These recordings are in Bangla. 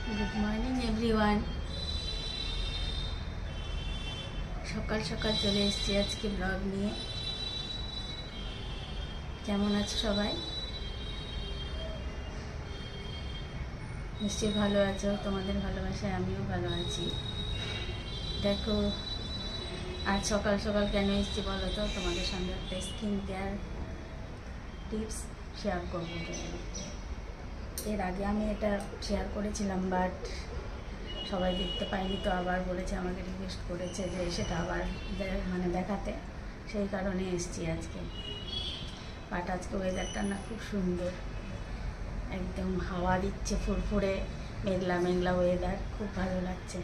Good morning everyone. সকাল সকাল চলে এসেছি আজকে ব্লগ নিয়ে। কেমন আছো সবাই? নিশ্চয়ই ভালো আছো। তোমাদের ভালোবাসায় আমিও ভালো আছি। দেখো আজ সকাল সকাল কেন এসেছি বলো তো? তোমাদের সঙ্গে একটা স্কিন কেয়ার টিপস শেয়ার করবো। এর আগে আমি এটা শেয়ার করেছিলাম, বাট সবাই দেখতে পাইনি, তো আবার বলেছে, আমাকে রিকোয়েস্ট করেছে যে সেটা আবার দেখাতে, সেই কারণে এসেছি আজকে। বাট আজকে ওয়েদারটা না খুব সুন্দর, একদম হাওয়া দিচ্ছে, ফুরফুরে মেঘলা মেঘলা ওয়েদার, খুব ভালো লাগছে।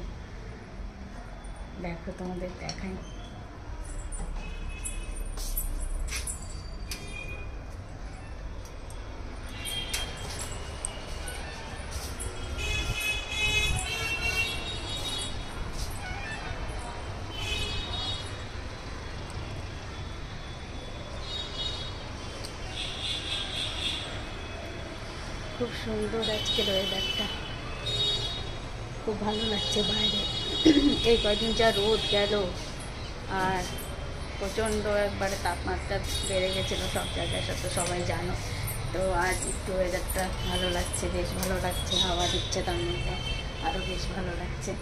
দেখো তোমাদের দেখাই। খুব সুন্দর আজকের ওয়েদারটা, খুব ভালো লাগছে বাইরে। এই কয়দিন যা রোদ গেল, আর প্রচণ্ড একবারে তাপমাত্রা বেড়ে গেছিলো সব জায়গায়, সব তো সবাই জানো। তো আজ একটু ওয়েদারটা ভালো লাগছে, বেশ ভালো লাগছে, হাওয়া দিচ্ছে, তার মধ্যে আরও বেশ ভালো লাগছে।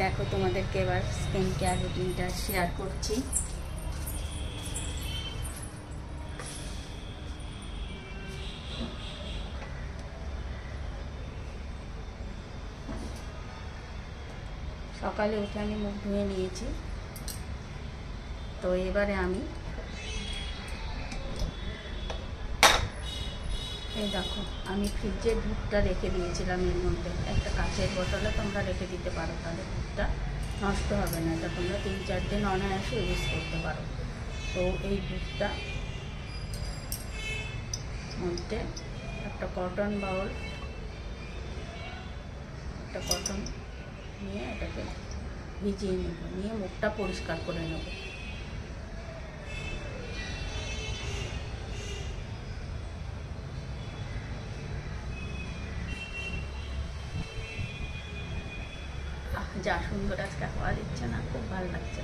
দেখো তোমাদেরকে এবার স্কিন কেয়ার রুটিনটা শেয়ার করছি। সকালে উঠে আমি মুখ ধুয়ে নিয়েছি। তো এবারে আমি এই দেখো, আমি ফ্রিজে দুধটা রেখে দিয়েছিলাম, এর মধ্যে একটা কাঁচের বোতলে তোমরা রেখে দিতে পারো, তাহলে দুধটা নষ্ট হবে না। এটা তোমরা 3-4 দিন অনায়াসে ইউজ করতে পারো। তো এই দুধটা মধ্যে একটা কটন বাউল, একটা কটন নিয়ে এটাকে ভিজিয়ে নেব, নিয়ে মুখটা পরিষ্কার করে নেব। যা সুন্দর আজকে হাওয়া দিচ্ছে না, খুব ভালো লাগছে।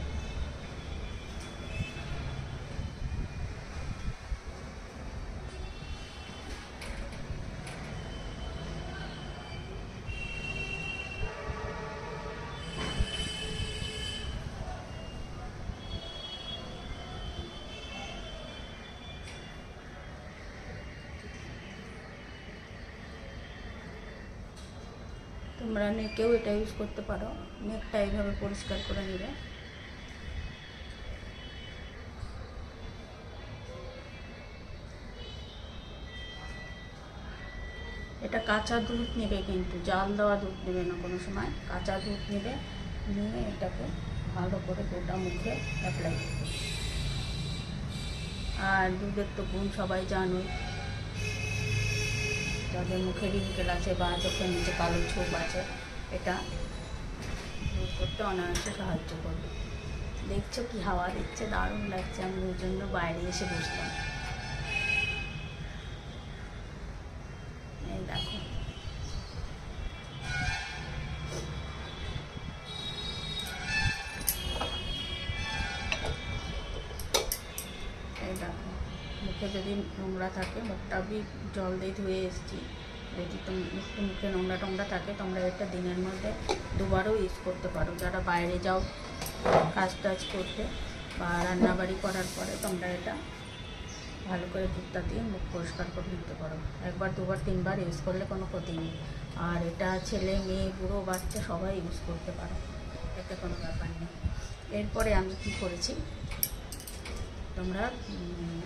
তোমরা নেকেও এটা ইউজ করতে পারো, নেকটা এইভাবে পরিষ্কার করে নেবে। এটা কাঁচা দুধ নেবে, কিন্তু জাল দেওয়া দুধ নেবে না কোনো সময়, কাঁচা দুধ নেবে, নিয়ে এটাকে ভালো করে গোটা মুখে অ্যাপ্লাই করবে। আর দুধের তো গুণ সবাই জানোই, যাদের মুখে রিঙ্কেল আছে বা চোখের নিচে কালো ছোপ আছে, এটা দূর করতে অনায়াসে সাহায্য করবে। দেখছো কি হাওয়া দিচ্ছে, দারুণ লাগছে। আমি ওই জন্য বাইরে এসে বসলাম। এই দেখো, এই দেখো, মুখে যদি নোংরা থাকে, মুখটা আমি জল দিয়ে ধুয়ে এসেছি, যদি একটু মুখে নোংরা টোংরা থাকে, তোমরা এটা দিনের মধ্যে দুবারও ইউজ করতে পারো। যারা বাইরে যাও কাজ টাজ করতে বা রান্নাবাড়ি করার পরে, তোমরা এটা ভালো করে দুধটা দিয়ে মুখ পরিষ্কার করে নিতে পারো। একবার, দুবার, 3বার ইউজ করলে কোনো ক্ষতি নেই। আর এটা ছেলে মেয়ে বুড়ো বাচ্চা সবাই ইউজ করতে পারো, এতে কোনো ব্যাপার নেই। এরপরে আমি কি করেছি, তোমরা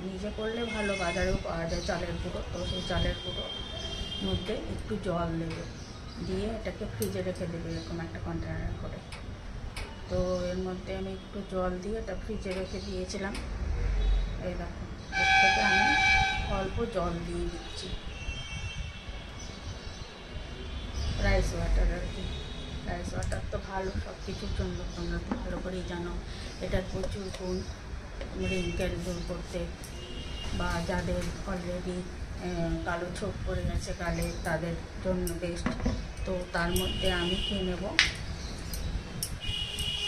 নিজে করলে ভালো, বাজারেও পাওয়া যায় চালের গুঁড়ো, তো সেই চালের গুঁড়োর মধ্যে একটু জল দেবে, দিয়ে এটাকে ফ্রিজে রেখে দেবে এরকম একটা কন্টেনার করে। তো এর মধ্যে আমি একটু জল দিয়ে এটা ফ্রিজে রেখে দিয়েছিলাম। এই দেখো, এর থেকে আমি অল্প জল দিয়ে দিচ্ছি, রাইস ওয়াটার আর কি। রাইস ওয়াটার তো ভালো সব কিছুর জন্য, তোমরা তো ভালো করেই জানো। এটার প্রচুর গুণ রিঙ্কেল দূর করতে, বা যাদের অলরেডি কালো ছোপ পড়ে গেছে গালে, তাদের জন্য বেস্ট। তো তার মধ্যে আমি খেয়ে নেব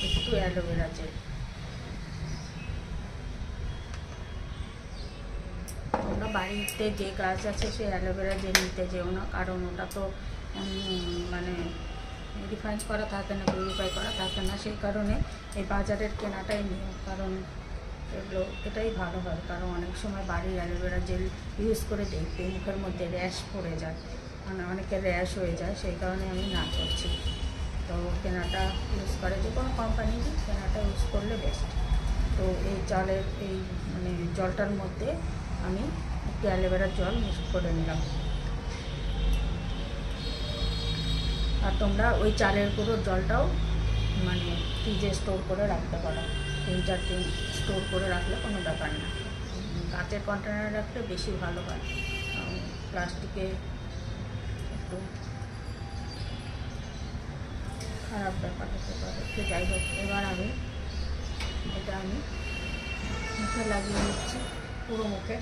একটু অ্যালোভেরা জেল। তোমরা বাড়িতে যে গাছ আছে সে অ্যালোভেরা জেল নিতে যেও না, কারণ ওটা তো মানে রিফাইন করা থাকে না, পিউরিফাই করা থাকে না, সেই কারণে এই বাজারের কেনাটাই নিও। কারণ এটাই ভালো হয়, কারণ অনেক সময় বাড়ির অ্যালোভেরা জেল ইউজ করে দেখতে মুখের মধ্যে র্যাশ পড়ে যায়, মানে অনেকের র্যাশ হয়ে যায়, সেই কারণে আমি না করছি। তো কেনাটা ইউজ করে যে কোনো কোম্পানিরই কেনাটা ইউজ করলে বেস্ট। তো এই চালের এই মানে জলটার মধ্যে আমি একটু অ্যালোভেরার জল মিক্স করে নিলাম। আর তোমরা ওই চালের গুঁড়োর জলটাও মানে ফ্রিজে স্টোর করে রাখতে পারো, 3-4 দিন স্টোর করে রাখলে কোনো ব্যাপার না। কাঁচের কন্টেনারে রাখলে বেশি ভালো হয়, প্লাস্টিকে একটু খারাপ ব্যাপার হতে পারে। তো যাই হোক, এবার আমি এটা মুখে লাগিয়ে নিচ্ছি, পুরো মুখে।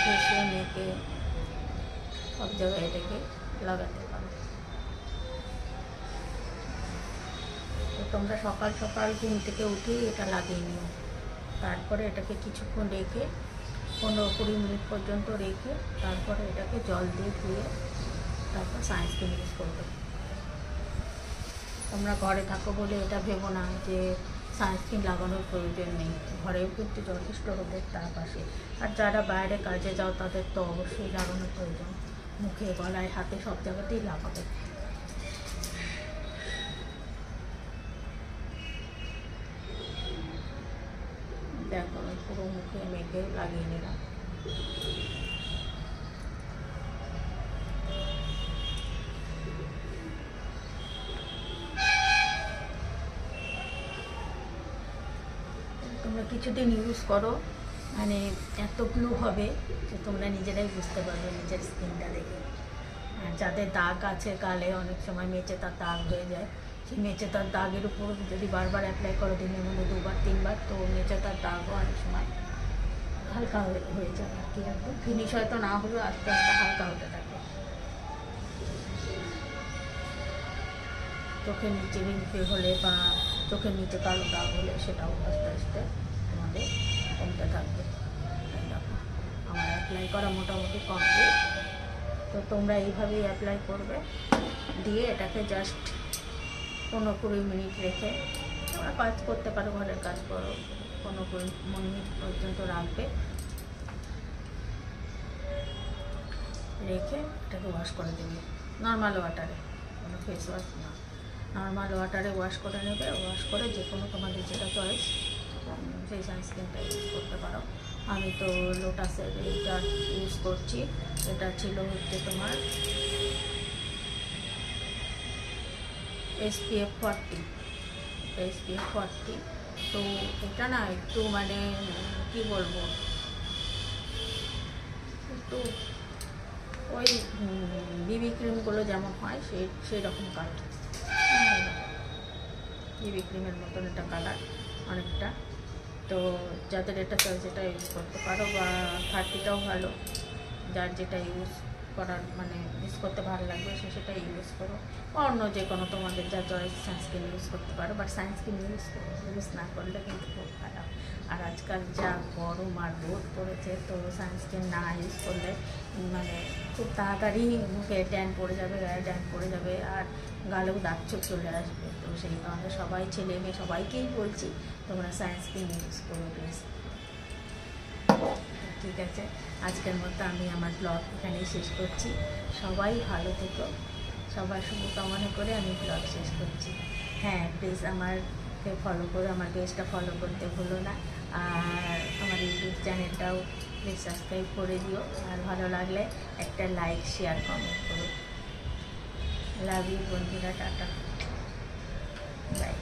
ফেসে মেখে সব জায়গায় এটাকে লাগাতে পারো। তো তোমরা সকাল সকাল ঘুম থেকে উঠেই এটা লাগিয়ে নিও, তারপরে এটাকে কিছুক্ষণ রেখে 15-20 মিনিট পর্যন্ত রেখে তারপরে এটাকে জল দিয়ে ধুয়ে তারপর সানস্ক্রিন ইউজ করবে। তোমরা ঘরে থাকো বলে এটা ভেবো না যে সানস্ক্রিন লাগানোর প্রয়োজন নেই, ঘরেও কিন্তু যথেষ্ট রোদের তাপ আসে। আর যারা বাইরে কাজে যাও তাদের তো অবশ্যই লাগানোর প্রয়োজন, মুখে গলায় হাতে সব জায়গাতেই লাগাবে। দেখো আমি পুরো মুখে মেখে লাগিয়ে নিলাম। তোমরা কিছুদিন ইউজ করো, মানে এত গ্লো হবে যে তোমরা নিজেরাই বুঝতে পারবে নিজের স্কিনটা দেখে। আর যাদের দাগ আছে গালে, অনেক সময় মেচে তার দাগ হয়ে যায়, সেই মেচে তার দাগের উপর যদি বারবার অ্যাপ্লাই করো দিনের মধ্যে 2-3 বার, তো মেচে তার দাগও অনেক সময় হালকা হয়ে যায় আর কি। একদম ফিনিশ হয়তো না হলেও আস্তে আস্তে হালকা হতে থাকে। চোখের নিচে রিঙ্কেল হলে বা চোখের নিচে কালো দাগ হলে সেটাও আস্তে আস্তে তোমাদের কমতে থাকবে। দেখো আমার অ্যাপ্লাই করা মোটামুটি কমপ্লিট। তো তোমরা এইভাবেই অ্যাপ্লাই করবে, দিয়ে এটাকে জাস্ট 15-20 মিনিট রেখে তোমরা কাজ করতে পারো, ঘরের কাজ করো, 15-20 মিনিট পর্যন্ত রাখবে, রেখে এটাকে ওয়াশ করে দেবে নর্মাল ওয়াটারে, কোনো ফেস ওয়াশ না, নর্মাল ওয়াটারে ওয়াশ করে নেবে। ওয়াশ করে যে কোনো তোমাদের যেটা চয়েস সেই সানস্ক্রিনটা ইউজ করতে পারো। আমি তো লোটাসের এইটা ইউজ করছি, এটা ছিল হচ্ছে তোমার SPF 40। তো এটা না একটু মানে কি বলবো, একটু ওই বিবি ক্রিমগুলো যেমন হয় সেই রকম কালার, বিবি ক্রিমের মতন এটা কালার অনেকটা। তো যাদের এটা চয়েস এটা ইউজ করতে পারো, বা 30টাও ভালো, যার যেটা ইউজ করার মানে ইউজ করতে ভালো লাগবে সে সেটা ইউজ করো, বা অন্য যে কোনো তোমাদের যা চয়েস সানস্ক্রিন ইউজ করতে পারো। বাট সানস্ক্রিন ইউজ না করলে কিন্তু খুব খারাপ। আর আজকাল যা গরম আর রোদ পড়েছে, তো সানস্ক্রিন না ইউজ করলে মানে খুব তাড়াতাড়ি মুখে ট্যান পড়ে যাবে, গায়ে ট্যান পড়ে যাবে, আর গালেও দাগ ছোপ চলে আসবে। তো সেই কারণে সবাই, ছেলে মেয়ে সবাইকেই বলছি তোমরা সানস্ক্রিন ইউজ করো প্লিজ। ঠিক আছে, আজকের মতো আমি আমার ব্লগ এখানেই শেষ করছি। সবাই ভালো থেকো, সবার শুভকামনা করে আমি ব্লগ শেষ করছি। হ্যাঁ প্লিজ আমাকে ফলো করো, আমার পেজটা ফলো করতে ভুলো না, আর আমার ইউটিউব চ্যানেলটাও প্লিজ সাবস্ক্রাইব করে দিও, আর ভালো লাগলে একটা লাইক, শেয়ার, কমেন্ট করো। লাভ ইউ বন্ধুরা, টাটা, বাই।